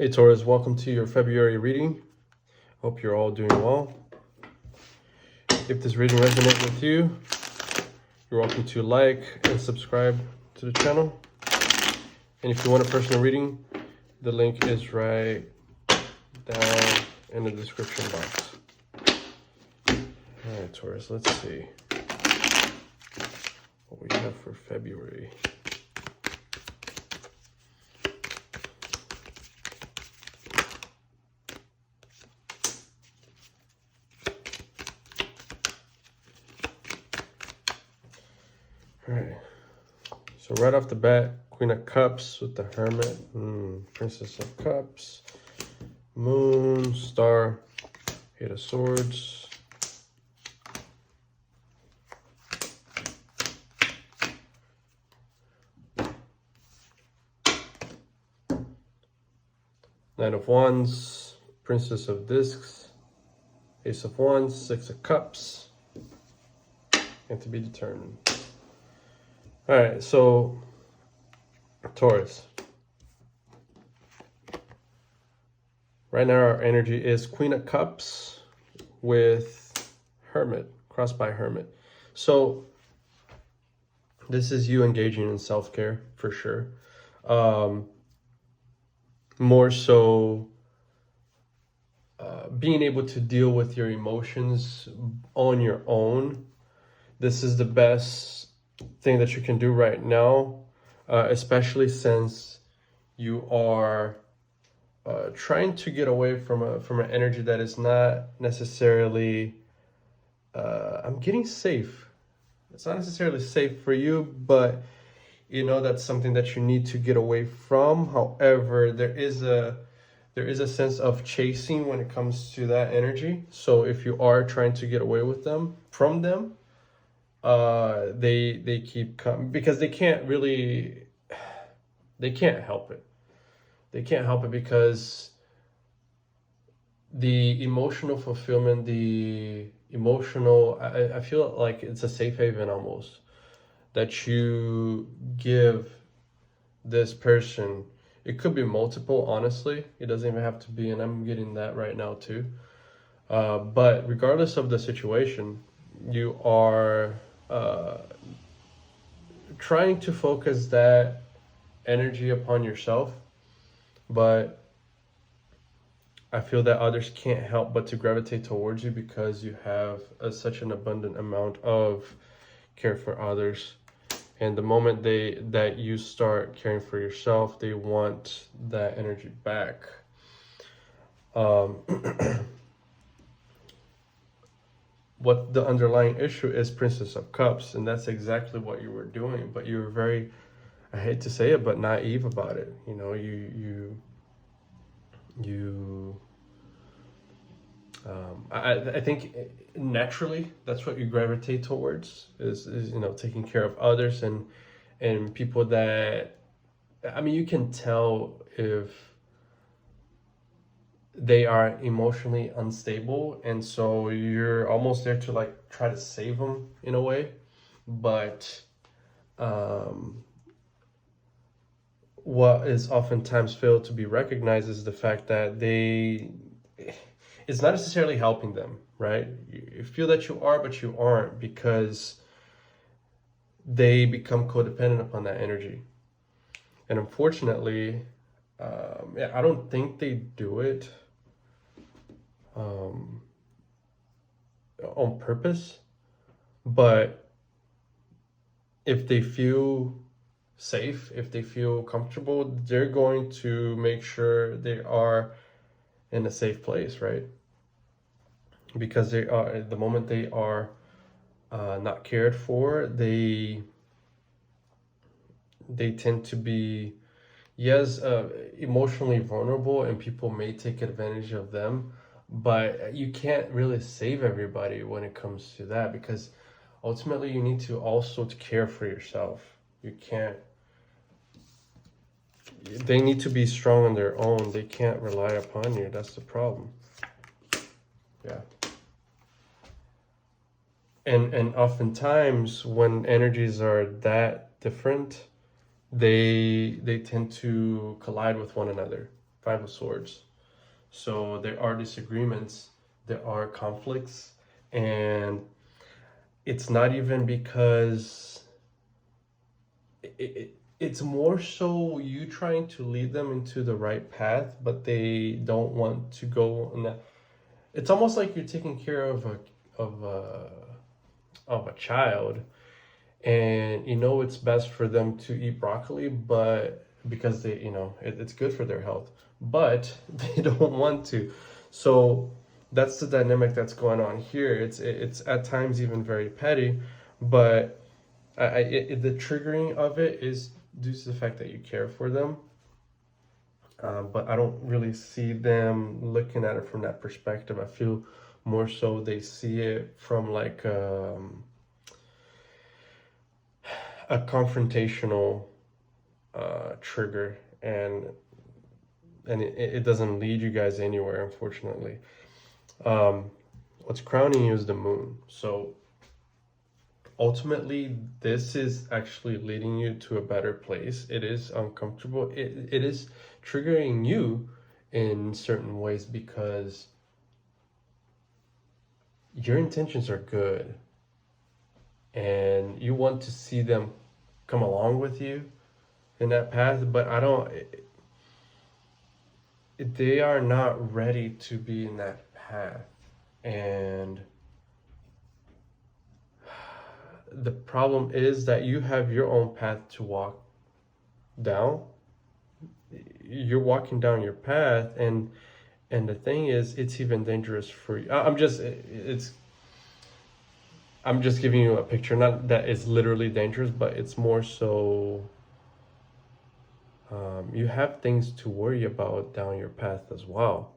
Hey Taurus, welcome to your February reading. Hope you're all doing well. If this reading resonates with you, you're welcome to like and subscribe to the channel. And if you want a personal reading, the link is right down in the description box. All right, Taurus, let's see what we have for February. All right, so right off the bat, Queen of Cups with the Hermit, Princess of Cups, Moon, Star, Eight of Swords, Knight of Wands, Princess of Discs, Ace of Wands, Six of Cups, and to be determined. All right, so Taurus. Right now our energy is Queen of Cups with Hermit, crossed by Hermit. So this is you engaging in self-care for sure. More so being able to deal with your emotions on your own. This is the best thing that you can do right now, especially since you are trying to get away from an energy that is not necessarily I'm getting safe. It's not necessarily safe for you, but you know that's something that you need to get away from. However, there is a sense of chasing when it comes to that energy. So if you are trying to get away with them from them, they keep coming because they can't help it. They can't help it because the emotional fulfillment, I feel like it's a safe haven almost that you give this person. It could be multiple, honestly. It doesn't even have to be, and I'm getting that right now too. But regardless of the situation, you are trying to focus that energy upon yourself, but I feel that others can't help but to gravitate towards you because you have such an abundant amount of care for others. And the moment that you start caring for yourself, they want that energy back. What the underlying issue is Princess of Cups, and that's exactly what you were doing, but you were very, I hate to say it, but naive about it. You know, I think naturally that's what you gravitate towards is you know, taking care of others and people that, I mean, you can tell if they are emotionally unstable, and so you're almost there to like try to save them in a way. But what is oftentimes failed to be recognized is the fact that it's not necessarily helping them, right? You feel that you are, but you aren't, because they become codependent upon that energy. And unfortunately, I don't think they do it on purpose, but if they feel safe, if they feel comfortable, they're going to make sure they are in a safe place, right? Because they are, at the moment they are not cared for, they tend to be, yes, emotionally vulnerable, and people may take advantage of them, but you can't really save everybody when it comes to that, because ultimately you need to also care for yourself. You can't, they need to be strong on their own. They can't rely upon you. That's the problem. Yeah. And oftentimes when energies are that different, they tend to collide with one another. Five of Swords. So there are disagreements, there are conflicts, and it's not even because it's more so you trying to lead them into the right path, but they don't want to go in that. It's almost like you're taking care of of a a child, and you know it's best for them to eat broccoli, but because they, it's good for their health, but they don't want to. So that's the dynamic that's going on here. It's at times even very petty, but the triggering of it is due to the fact that you care for them. But I don't really see them looking at it from that perspective. I feel more so they see it from like a confrontational trigger, and it doesn't lead you guys anywhere, unfortunately. What's crowning you is the moon. So ultimately, this is actually leading you to a better place. It is uncomfortable. It is triggering you in certain ways because your intentions are good and you want to see them come along with you in that path, but they are not ready to be in that path. And the problem is that you have your own path to walk down. You're walking down your path, and the thing is, it's even dangerous for you. I'm just giving you a picture, not that it's literally dangerous, but it's more so you have things to worry about down your path as well.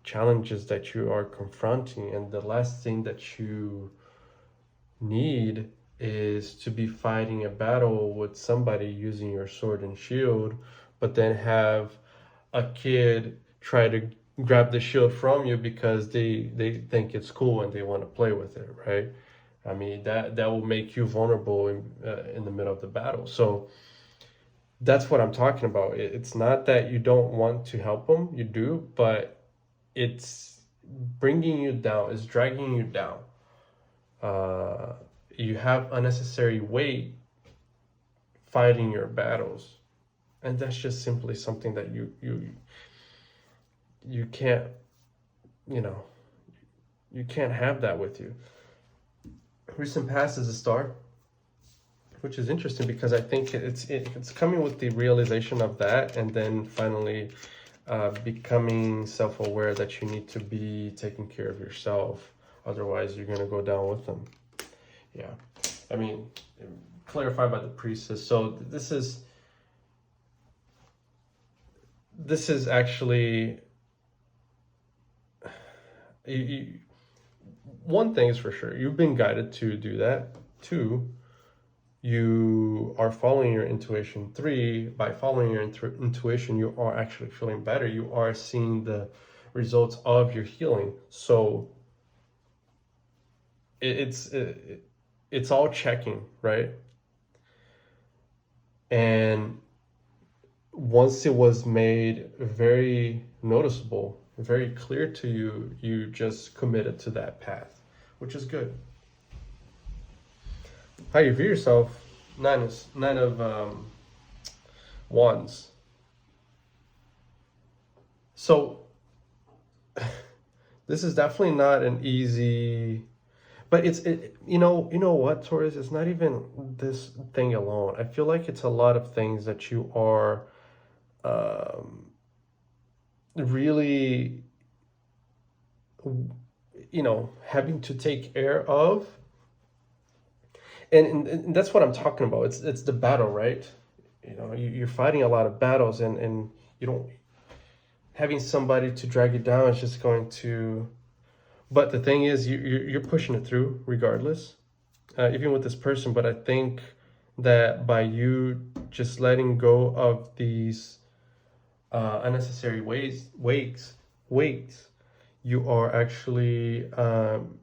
Challenges that you are confronting, and the last thing that you need is to be fighting a battle with somebody using your sword and shield, but then have a kid try to grab the shield from you because they think it's cool and they want to play with it, right? I mean, that will make you vulnerable in the middle of the battle. So that's what I'm talking about. It's not that you don't want to help them, you do, but it's bringing you down, it's dragging you down. You have unnecessary weight fighting your battles, and that's just simply something that you can't, you can't have that with you. Recent past is a star, which is interesting because I think it's coming with the realization of that, and then finally becoming self-aware that you need to be taking care of yourself, otherwise you're going to go down with them. Yeah, I mean, clarified by the priestess. So this is actually one thing is for sure, you've been guided to do that. Two, you are following your intuition. Three, by following your intuition, you are actually feeling better. You are seeing the results of your healing. So it's all checking, right? And once it was made very noticeable, very clear to you, you just committed to that path, which is good. How you view yourself? Nine of wands. So this is definitely not an easy, but you know what, Taurus, it's not even this thing alone. I feel like it's a lot of things that you are really, having to take care of. And that's what I'm talking about. It's the battle, right? You're fighting a lot of battles, and you don't, having somebody to drag you down is just going to. But the thing is, you're pushing it through regardless, even with this person. But I think that by you just letting go of these unnecessary weights, you are actually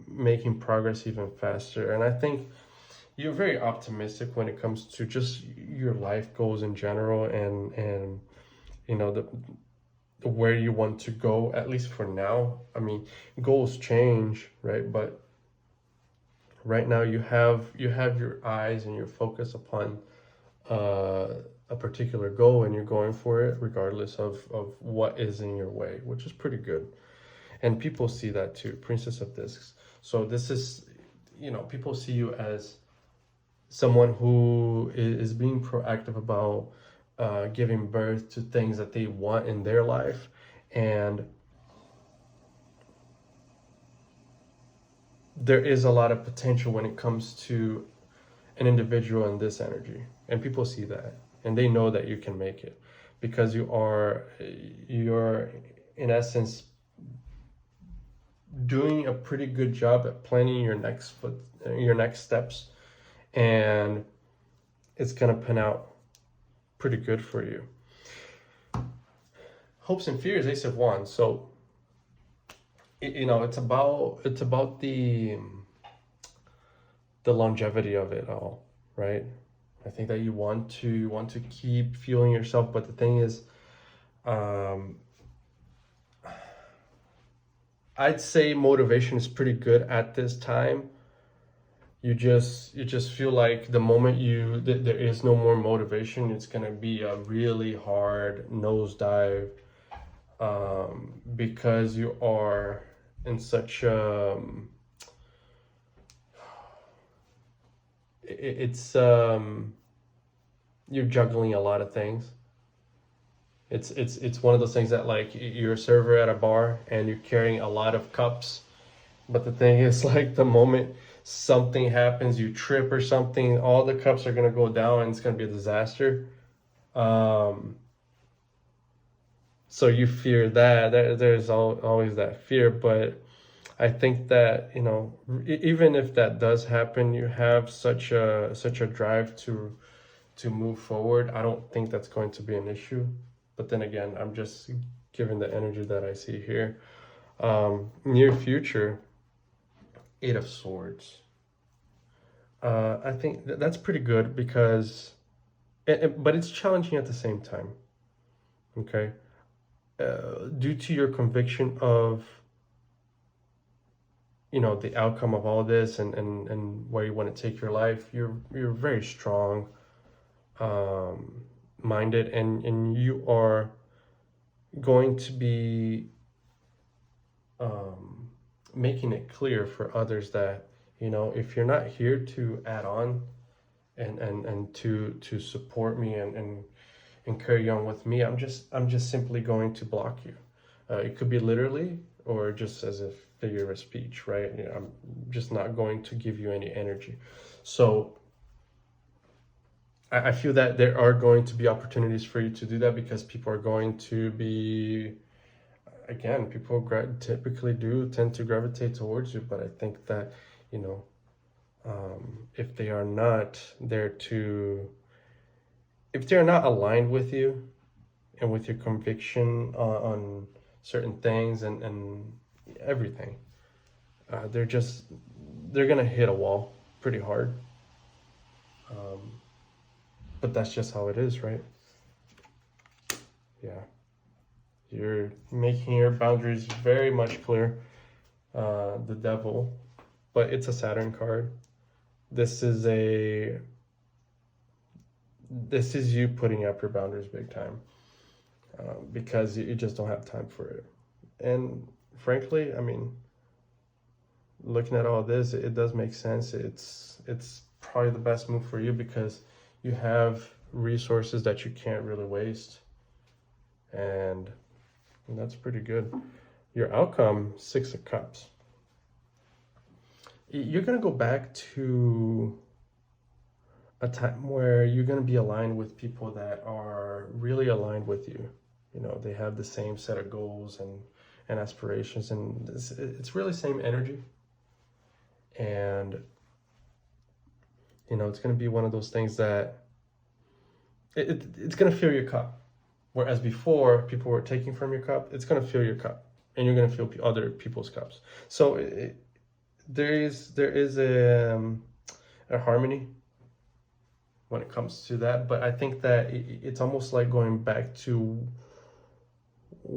making progress even faster. And I think you're very optimistic when it comes to just your life goals in general, and where you want to go, at least for now. I mean, goals change, right? But right now you have your eyes and your focus upon a particular goal, and you're going for it regardless of what is in your way, which is pretty good. And people see that too. Princess of Discs. So this is, people see you as someone who is being proactive about giving birth to things that they want in their life. And there is a lot of potential when it comes to an individual in this energy, and people see that, and they know that you can make it, because you're in essence doing a pretty good job at planning your next steps, and it's gonna pan out pretty good for you. Hopes and fears, Ace of Wands. So it's about the longevity of it all, right? I think that you want to keep fueling yourself, but the thing is, I'd say motivation is pretty good at this time. You just feel like the moment there is no more motivation, it's gonna be a really hard nosedive, because you are in such it's you're juggling a lot of things. It's one of those things that, like, you're a server at a bar and you're carrying a lot of cups, but the thing is, like, the moment something happens, you trip or something, all the cups are gonna go down and it's gonna be a disaster. So you fear that. There's always that fear, but I think that, even if that does happen, you have such a drive to move forward. I don't think that's going to be an issue. But then again, I'm just giving the energy that I see here. Near future, Eight of Swords. I think that's pretty good, because, but it's challenging at the same time. Okay, due to your conviction of, the outcome of all this, and where you want to take your life, you're very strong minded, and you are going to be making it clear for others that, if you're not here to add on and to support me and carry on with me, I'm just simply going to block you. It could be literally, or just as a figure of speech, right? I'm just not going to give you any energy. So I feel that there are going to be opportunities for you to do that, because people are going to be, again, people typically do tend to gravitate towards you. But I think that, if they are not if they're not aligned with you and with your conviction on certain things and everything, they're gonna hit a wall pretty hard. But that's just how it is, right? Yeah. You're making your boundaries very much clear. The Devil, but it's a Saturn card. This is you putting up your boundaries big time, because you just don't have time for it. And frankly, I mean, looking at all this, it does make sense. It's probably the best move for you, because you have resources that you can't really waste, and that's pretty good. Your outcome, Six of Cups. You're gonna go back to a time where you're gonna be aligned with people that are really aligned with you. They have the same set of goals and aspirations, and it's really same energy. And it's going to be one of those things that it's going to fill your cup. Whereas before, people were taking from your cup, it's going to fill your cup, and you're going to fill other people's cups. So there is a harmony when it comes to that. But I think that it's almost like going back to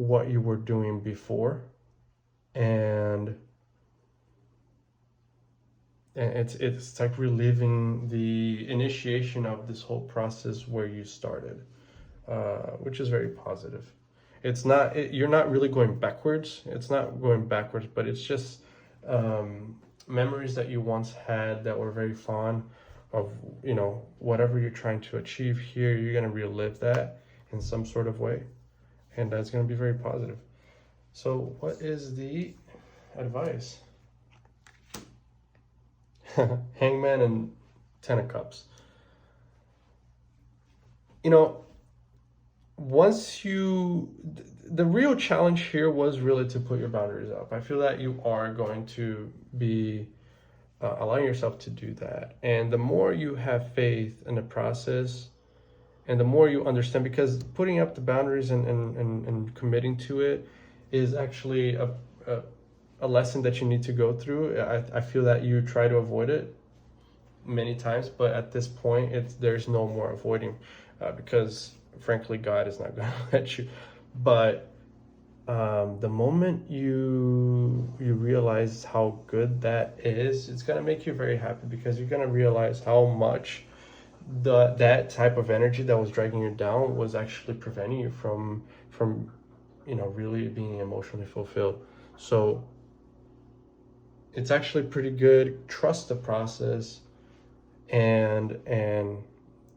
what you were doing before, and it's like reliving the initiation of this whole process where you started, which is very positive. It's not, you're not really going backwards. It's not going backwards, but it's just memories that you once had that were very fond of, you know, whatever you're trying to achieve here. You're going to relive that in some sort of way, and that's going to be very positive. So what is the advice? Hangman and 10 of Cups. You know, once you, the real challenge here was really to put your boundaries up. I feel that you are going to be allowing yourself to do that. And the more you have faith in the process, and the more you understand, because putting up the boundaries and committing to it is actually a lesson that you need to go through. I feel that you try to avoid it many times, but at this point, there's no more avoiding, because frankly, God is not going to let you. But the moment you realize how good that is, it's going to make you very happy, because you're going to realize how much that type of energy that was dragging you down was actually preventing you from you know, really being emotionally fulfilled. So it's actually pretty good. Trust the process, and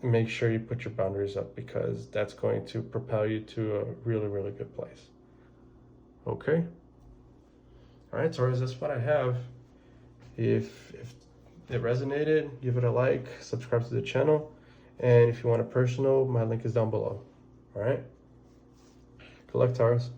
make sure you put your boundaries up, because that's going to propel you to a really, really good place. Okay. All right, Taurus, that's what I have. If it resonated, give it a like, subscribe to the channel, and if you want a personal, my link is down below. All right. Good luck, Taurus.